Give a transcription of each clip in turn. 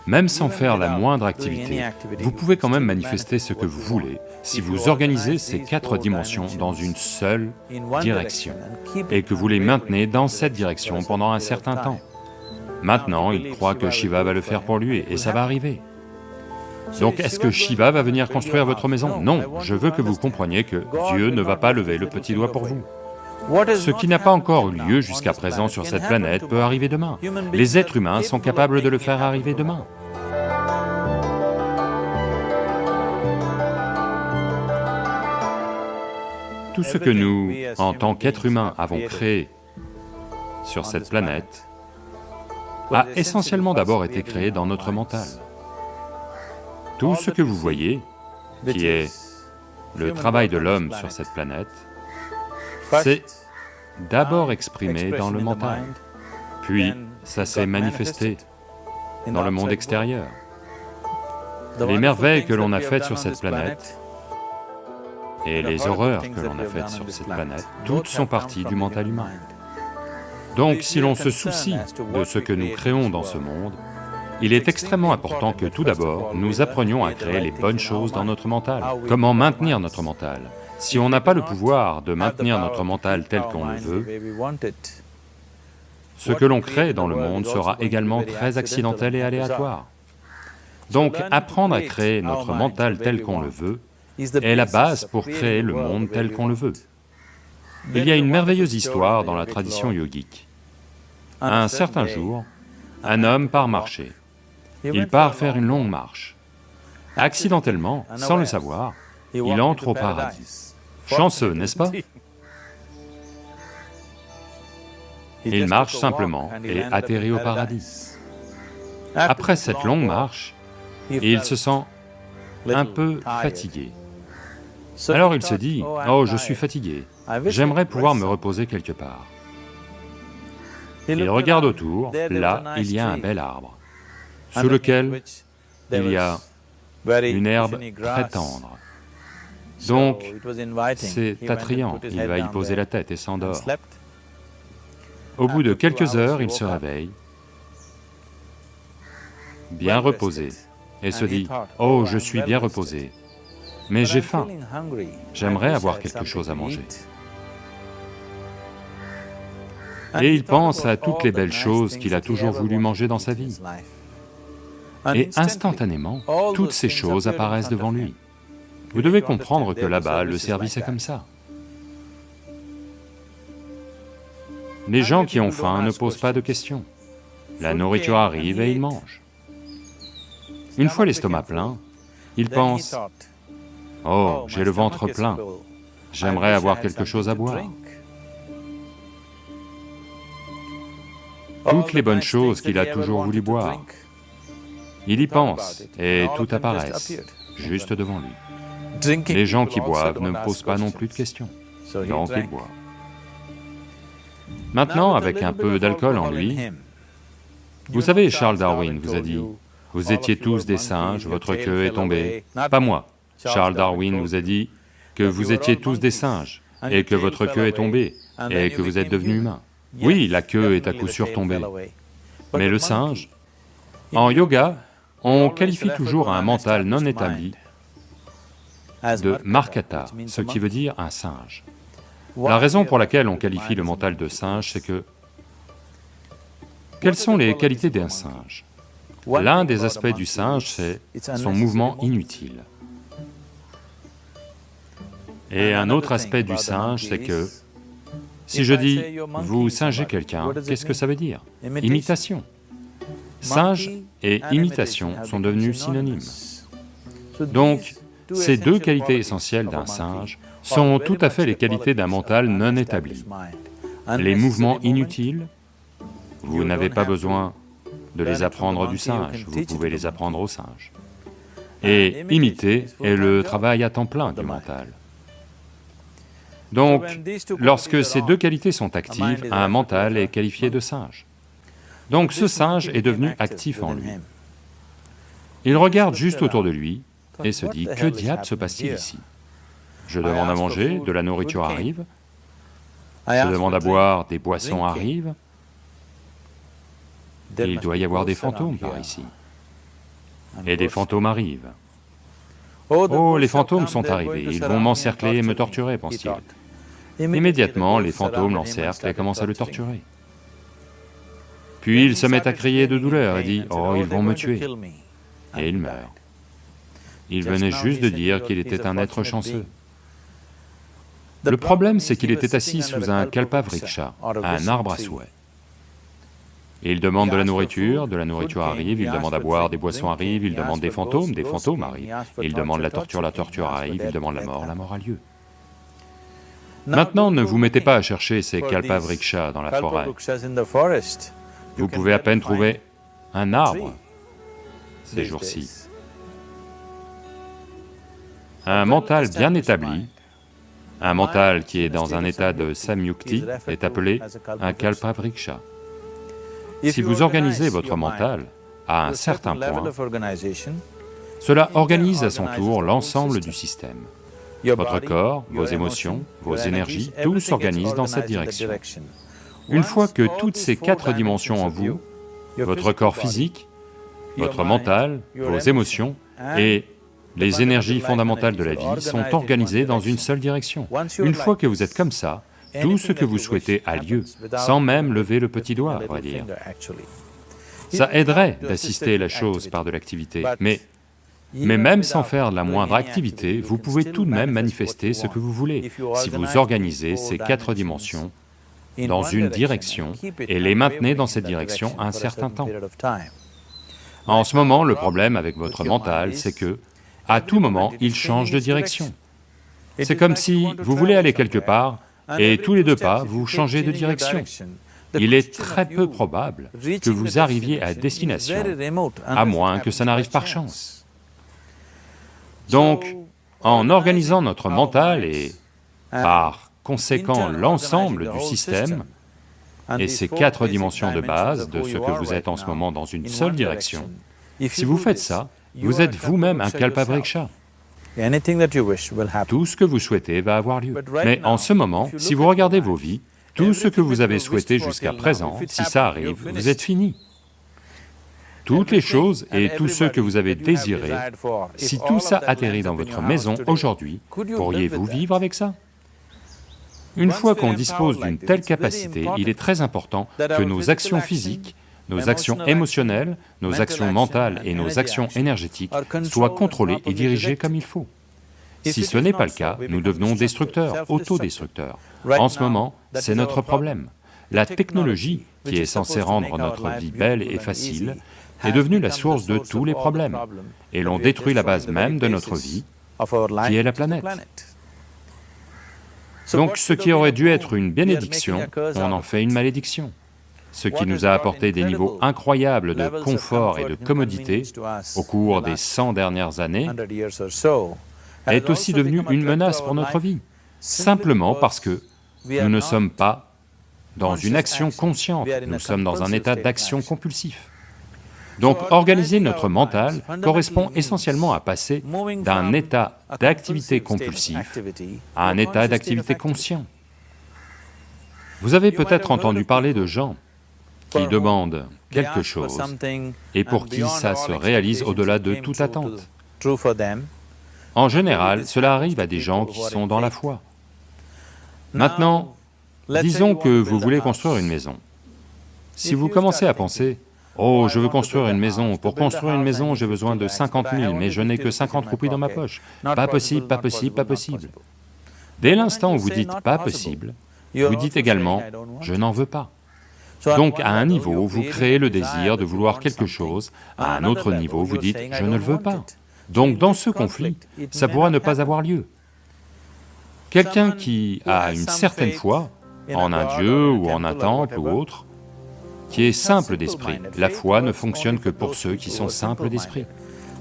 Même sans faire la moindre activité, vous pouvez quand même manifester ce que vous voulez si vous organisez ces 4 dimensions dans une seule direction et que vous les maintenez dans cette direction pendant un certain temps. Maintenant, il croit que Shiva va le faire pour lui et ça va arriver. Donc est-ce que Shiva va venir construire votre maison? Non, je veux que vous compreniez que Dieu ne va pas lever le petit doigt pour vous. Ce qui n'a pas encore eu lieu jusqu'à présent sur cette planète peut arriver demain. Les êtres humains sont capables de le faire arriver demain. Tout ce que nous, en tant qu'êtres humains, avons créé sur cette planète a essentiellement d'abord été créé dans notre mental. Tout ce que vous voyez, qui est le travail de l'homme sur cette planète, c'est d'abord exprimé dans le mental, puis ça s'est manifesté dans le monde extérieur. Les merveilles que l'on a faites sur cette planète et les horreurs que l'on a faites sur cette planète, toutes sont parties du mental humain. Donc si l'on se soucie de ce que nous créons dans ce monde, il est extrêmement important que tout d'abord, nous apprenions à créer les bonnes choses dans notre mental. Comment maintenir notre mental? Si on n'a pas le pouvoir de maintenir notre mental tel qu'on le veut, ce que l'on crée dans le monde sera également très accidentel et aléatoire. Donc apprendre à créer notre mental tel qu'on le veut est la base pour créer le monde tel qu'on le veut. Il y a une merveilleuse histoire dans la tradition yogique. Un certain jour, un homme part marcher. Il part faire une longue marche. Accidentellement, sans le savoir, il entre au paradis. Chanceux, n'est-ce pas? Il marche simplement et atterrit au paradis. Après cette longue marche, il se sent un peu fatigué. Alors il se dit, « Oh, je suis fatigué, j'aimerais pouvoir me reposer quelque part. » Il regarde autour, là, il y a un bel arbre, sous lequel il y a une herbe très tendre. Donc, c'est attrayant, il va y poser la tête et s'endort. Au bout de quelques heures, il se réveille, bien reposé, et se dit, « Oh, je suis bien reposé, mais j'ai faim, j'aimerais avoir quelque chose à manger. » Et il pense à toutes les belles choses qu'il a toujours voulu manger dans sa vie. Et instantanément, toutes ces choses apparaissent devant lui. Vous devez comprendre que là-bas, le service est comme ça. Les gens qui ont faim ne posent pas de questions. La nourriture arrive et ils mangent. Une fois l'estomac plein, ils pensent, « Oh, j'ai le ventre plein, j'aimerais avoir quelque chose à boire. » Toutes les bonnes choses qu'il a toujours voulu boire, il y pense et tout apparaissent, juste devant lui. Les gens qui boivent ne posent pas non plus de questions, donc ils boivent. Maintenant, avec un peu d'alcool en lui, vous savez, Charles Darwin vous a dit, « Vous étiez tous des singes, votre queue est tombée. » Pas moi. Charles Darwin vous a dit que vous étiez tous des singes, et que votre queue est tombée, et que vous êtes devenus humains. Oui, la queue est à coup sûr tombée. Mais le singe, en yoga, on qualifie toujours un mental non établi de markata, ce qui veut dire un singe. La raison pour laquelle on qualifie le mental de singe, c'est que... Quelles sont les qualités d'un singe? L'un des aspects du singe, c'est son mouvement inutile. Et un autre aspect du singe, c'est que, si je dis « vous singez quelqu'un », qu'est-ce que ça veut dire? Imitation. Singe et imitation sont devenus synonymes. Donc, ces deux qualités essentielles d'un singe sont tout à fait les qualités d'un mental non établi. Les mouvements inutiles, vous n'avez pas besoin de les apprendre du singe, vous pouvez les apprendre au singe. Et imiter est le travail à temps plein du mental. Donc, lorsque ces deux qualités sont actives, un mental est qualifié de singe. Donc ce singe est devenu actif en lui. Il regarde juste autour de lui et se dit, « Que diable se passe-t-il ici? Je demande à manger, de la nourriture arrive, je demande à boire, des boissons arrivent, et il doit y avoir des fantômes par ici. et des fantômes arrivent. Oh, les fantômes sont arrivés, ils vont m'encercler et me torturer, pense-t-il. Immédiatement, les fantômes l'encerclent et commencent à le torturer. Puis il se met à crier de douleur et dit, « Oh, ils vont me tuer !» Et il meurt. Il venait juste de dire qu'il était un être chanceux. Le problème, c'est qu'il était assis sous un kalpavriksha, un arbre à souhait. Il demande de la nourriture arrive, il demande à boire, des boissons arrivent, il demande des fantômes arrivent, il demande la torture arrive, il demande la mort a lieu. Maintenant, ne vous mettez pas à chercher ces kalpavrikshas dans la forêt. Vous pouvez à peine trouver un arbre ces jours-ci. Un mental bien établi, un mental qui est dans un état de samyukti est appelé un kalpavriksha. Si vous organisez votre mental à un certain point, cela organise à son tour l'ensemble du système. Votre corps, vos émotions, vos énergies, tout s'organise dans cette direction. Une fois que toutes ces 4 dimensions en vous, votre corps physique, votre mental, vos émotions et les énergies fondamentales de la vie sont organisées dans une seule direction. Une fois que vous êtes comme ça, tout ce que vous souhaitez a lieu, sans même lever le petit doigt, on va dire. Ça aiderait d'assister la chose par de l'activité, mais même sans faire la moindre activité, vous pouvez tout de même manifester ce que vous voulez, si vous organisez ces 4 dimensions dans une direction et les maintenez dans cette direction un certain temps. En ce moment, le problème avec votre mental, c'est que, à tout moment, il change de direction. C'est comme si vous voulez aller quelque part, et tous les 2 pas, vous changez de direction. Il est très peu probable que vous arriviez à destination, à moins que ça n'arrive par chance. Donc, en organisant notre mental et, par conséquent, l'ensemble du système, et ces 4 dimensions de base de ce que vous êtes en ce moment dans une seule direction, si vous faites ça, vous êtes vous-même un kalpavriksha. Tout ce que vous souhaitez va avoir lieu. Mais en ce moment, si vous regardez vos vies, tout ce que vous avez souhaité jusqu'à présent, si ça arrive, vous êtes fini. Toutes les choses et tous ceux que vous avez désirés, si tout ça atterrit dans votre maison aujourd'hui, pourriez-vous vivre avec ça? Une fois qu'on dispose d'une telle capacité, il est très important que nos actions physiques, nos actions émotionnelles, nos actions mentales et nos actions énergétiques soient contrôlées et dirigées comme il faut. Si ce n'est pas le cas, nous devenons destructeurs, autodestructeurs. En ce moment, c'est notre problème. La technologie, qui est censée rendre notre vie belle et facile, est devenue la source de tous les problèmes, et l'on détruit la base même de notre vie, qui est la planète. Donc ce qui aurait dû être une bénédiction, on en fait une malédiction. Ce qui nous a apporté des niveaux incroyables de confort et de commodité au cours des 100 dernières années, est aussi devenu une menace pour notre vie, simplement parce que nous ne sommes pas dans une action consciente, nous sommes dans un état d'action compulsif. Donc organiser notre mental correspond essentiellement à passer d'un état d'activité compulsif à un état d'activité conscient. Vous avez peut-être entendu parler de gens qui demandent quelque chose et pour qui ça se réalise au-delà de toute attente. En général, cela arrive à des gens qui sont dans la foi. Maintenant, disons que vous voulez construire une maison. Si vous commencez à penser, « Oh, je veux construire une maison, pour construire une maison, j'ai besoin de 50 000, mais je n'ai que 50 roupies dans ma poche. Pas possible, pas possible, pas possible. » Dès l'instant où vous dites « pas possible », vous dites également « je n'en veux pas ». Donc à un niveau, vous créez le désir de vouloir quelque chose, à un autre niveau, vous dites « je ne le veux pas ». Donc dans ce conflit, ça pourra ne pas avoir lieu. Quelqu'un qui a une certaine foi, en un dieu ou en un temple ou autre, qui est simple d'esprit, la foi ne fonctionne que pour ceux qui sont simples d'esprit.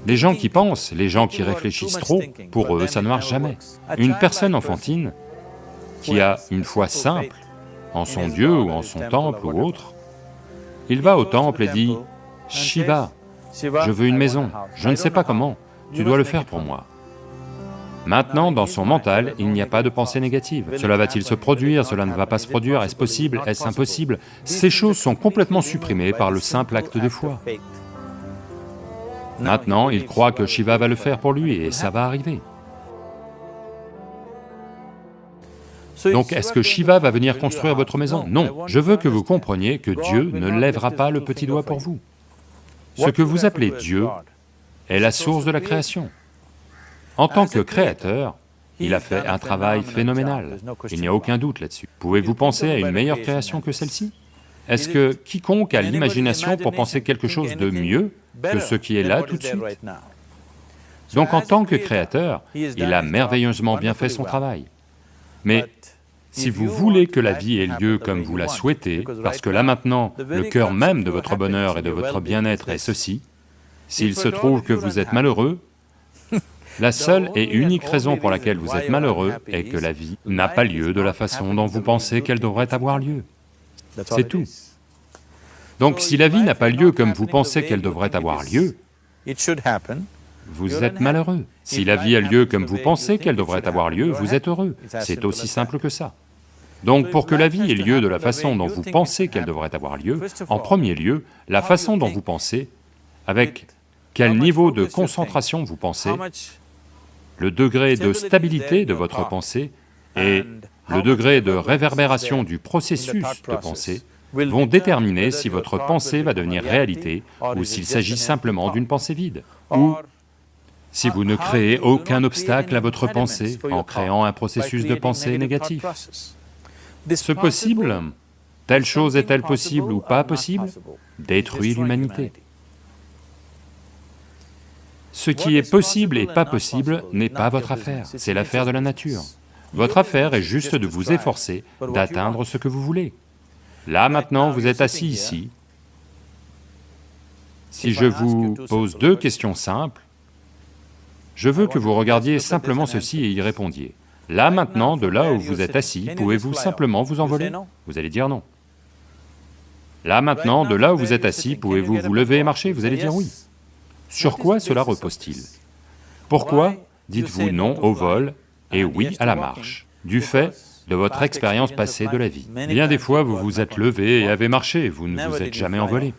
Les gens qui pensent, les gens qui réfléchissent trop, pour eux ça ne marche jamais. Une personne enfantine qui a une foi simple, en son dieu ou en son temple ou autre, il va au temple et dit « Shiva, je veux une maison, je ne sais pas comment, tu dois le faire pour moi. » Maintenant, dans son mental, il n'y a pas de pensée négative. Cela va-t-il se produire? Cela ne va pas se produire? Est-ce possible? Est-ce impossible? Ces choses sont complètement supprimées par le simple acte de foi. Maintenant, il croit que Shiva va le faire pour lui et ça va arriver. Donc est-ce que Shiva va venir construire votre maison? Non, je veux que vous compreniez que Dieu ne lèvera pas le petit doigt pour vous. Ce que vous appelez Dieu est la source de la création. En tant que créateur, il a fait un travail phénoménal, il n'y a aucun doute là-dessus. Pouvez-vous penser à une meilleure création que celle-ci? Est-ce que quiconque a l'imagination pour penser quelque chose de mieux que ce qui est là tout de suite? Donc en tant que créateur, il a merveilleusement bien fait son travail. Mais si vous voulez que la vie ait lieu comme vous la souhaitez, parce que là maintenant, le cœur même de votre bonheur et de votre bien-être est ceci, s'il se trouve que vous êtes malheureux, la seule et unique raison pour laquelle vous êtes malheureux est que la vie n'a pas lieu de la façon dont vous pensez qu'elle devrait avoir lieu. C'est tout. Donc si la vie n'a pas lieu comme vous pensez qu'elle devrait avoir lieu, vous êtes malheureux. Si la vie a lieu comme vous pensez qu'elle devrait avoir lieu, vous êtes heureux. C'est aussi simple que ça. Donc pour que la vie ait lieu de la façon dont vous pensez qu'elle devrait avoir lieu, en premier lieu, la façon dont vous pensez, avec quel niveau de concentration vous pensez, le degré de stabilité de votre pensée et le degré de réverbération du processus de pensée vont déterminer si votre pensée va devenir réalité ou s'il s'agit simplement d'une pensée vide, ou si vous ne créez aucun obstacle à votre pensée en créant un processus de pensée négatif. Ce possible, telle chose est-elle possible ou pas possible, détruit l'humanité. Ce qui est possible et pas possible n'est pas votre affaire, c'est l'affaire de la nature. Votre affaire est juste de vous efforcer d'atteindre ce que vous voulez. Là maintenant, vous êtes assis ici. Si je vous pose deux questions simples, je veux que vous regardiez simplement ceci et y répondiez. Là maintenant, de là où vous êtes assis, pouvez-vous simplement vous envoler? Vous allez dire non. Là maintenant, de là où vous êtes assis, pouvez-vous vous lever et marcher? Vous allez dire oui. Sur quoi cela repose-t-il? Pourquoi dites-vous non au vol et oui à la marche? Du fait de votre expérience passée de la vie. Bien des fois, vous vous êtes levé et avez marché, vous ne vous êtes jamais envolé.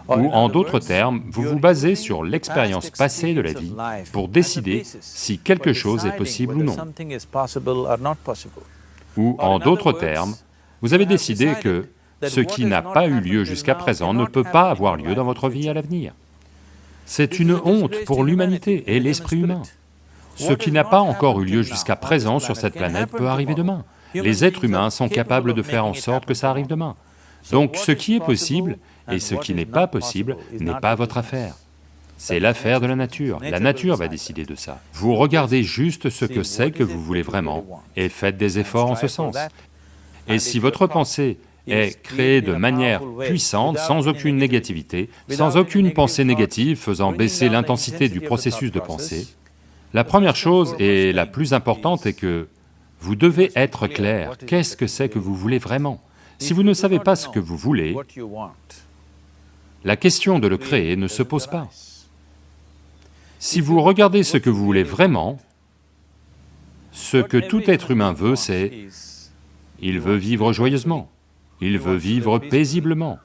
Ou en d'autres termes, vous vous basez sur l'expérience passée de la vie pour décider si quelque chose est possible ou non. Ou en d'autres termes, vous avez décidé que ce qui n'a pas eu lieu jusqu'à présent ne peut pas avoir lieu dans votre vie à l'avenir. C'est une honte pour l'humanité et l'esprit humain. Ce qui n'a pas encore eu lieu jusqu'à présent sur cette planète peut arriver demain. Les êtres humains sont capables de faire en sorte que ça arrive demain. Donc ce qui est possible et ce qui n'est pas possible n'est pas votre affaire. C'est l'affaire de la nature va décider de ça. Vous regardez juste ce que c'est que vous voulez vraiment et faites des efforts en ce sens. Et si votre pensée est créée de manière puissante, sans aucune négativité, sans aucune pensée négative faisant baisser l'intensité du processus de pensée, la première chose et la plus importante est que vous devez être clair, qu'est-ce que c'est que vous voulez vraiment? Si vous ne savez pas ce que vous voulez, la question de le créer ne se pose pas. Si vous regardez ce que vous voulez vraiment, ce que tout être humain veut, c'est... il veut vivre joyeusement, il veut vivre paisiblement.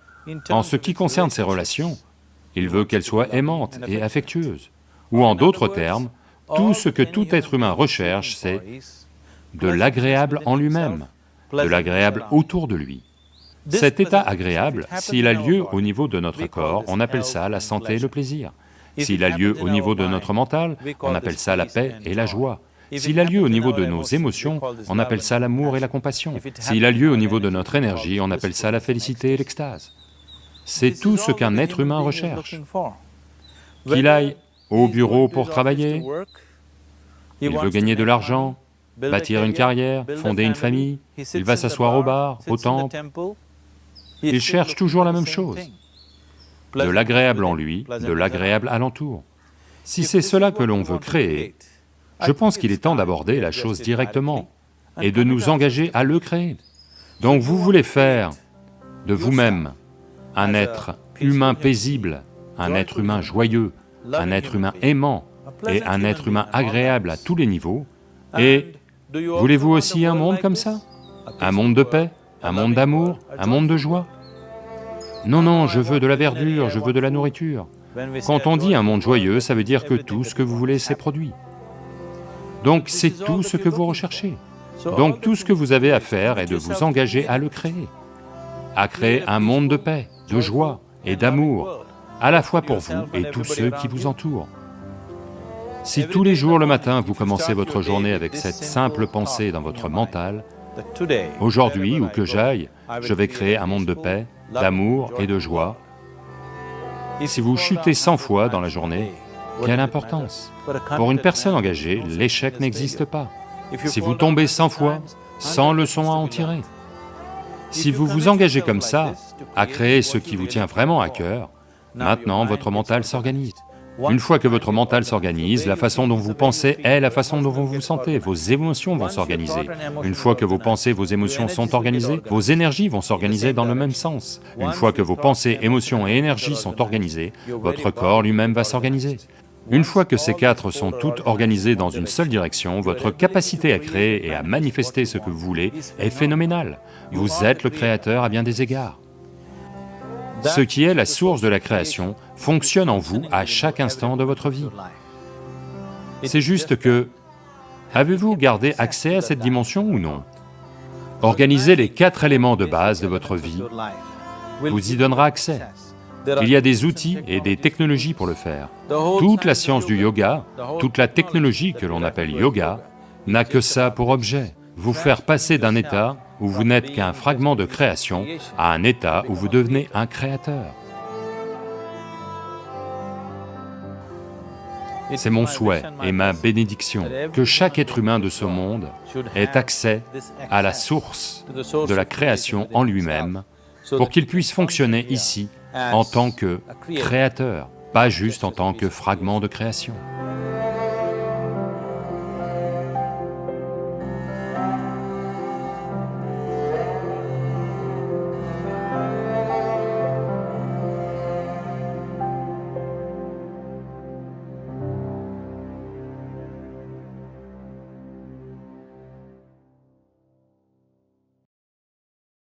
En ce qui concerne ses relations, il veut qu'elles soient aimantes et affectueuses. Ou en d'autres termes, tout ce que tout être humain recherche, c'est de l'agréable en lui-même, de l'agréable autour de lui. Cet état agréable, s'il a lieu au niveau de notre corps, on appelle ça la santé et le plaisir. S'il a lieu au niveau de notre mental, on appelle ça la paix et la joie. S'il a lieu au niveau de nos émotions, on appelle ça l'amour et la compassion. S'il a lieu au niveau de notre énergie, on appelle ça la félicité et l'extase. C'est tout ce qu'un être humain recherche. Qu'il aille au bureau pour travailler, il veut gagner de l'argent, bâtir une carrière, fonder une famille, il va s'asseoir au bar, au temple. Il cherche toujours la même chose, de l'agréable en lui, de l'agréable alentour. Si c'est cela que l'on veut créer, je pense qu'il est temps d'aborder la chose directement et de nous engager à le créer. Donc vous voulez faire de vous-même un être humain paisible, un être humain joyeux, un être humain aimant et un être humain agréable à tous les niveaux, et voulez-vous aussi un monde comme ça? Un monde de paix, un monde d'amour, un monde de joie? Non, non, je veux de la verdure, je veux de la nourriture. Quand on dit un monde joyeux, ça veut dire que tout ce que vous voulez s'est produit. Donc c'est tout ce que vous recherchez. Donc tout ce que vous avez à faire est de vous engager à le créer, à créer un monde de paix, de joie et d'amour, à la fois pour vous et tous ceux qui vous entourent. Si tous les jours le matin vous commencez votre journée avec cette simple pensée dans votre mental, aujourd'hui, où que j'aille, je vais créer un monde de paix, d'amour et de joie. Si vous chutez 100 fois dans la journée, quelle importance? Pour une personne engagée, l'échec n'existe pas. Si vous tombez 100 fois, 100 leçons à en tirer. Si vous vous engagez comme ça, à créer ce qui vous tient vraiment à cœur, maintenant votre mental s'organise. Une fois que votre mental s'organise, la façon dont vous pensez est la façon dont vous vous sentez, vos émotions vont s'organiser. Une fois que vos pensées, vos émotions sont organisées, vos énergies vont s'organiser dans le même sens. Une fois que vos pensées, émotions et énergies sont organisées, votre corps lui-même va s'organiser. Une fois que ces quatre sont toutes organisées dans une seule direction, votre capacité à créer et à manifester ce que vous voulez est phénoménale. Vous êtes le créateur à bien des égards. Ce qui est la source de la création fonctionne en vous à chaque instant de votre vie. C'est juste que, avez-vous gardé accès à cette dimension ou non? Organiser les 4 éléments de base de votre vie vous y donnera accès. Il y a des outils et des technologies pour le faire. Toute la science du yoga, toute la technologie que l'on appelle yoga, n'a que ça pour objet, vous faire passer d'un état où vous n'êtes qu'un fragment de création à un état où vous devenez un créateur. C'est mon souhait et ma bénédiction que chaque être humain de ce monde ait accès à la source de la création en lui-même pour qu'il puisse fonctionner ici en tant que créateur, pas juste en tant que fragment de création.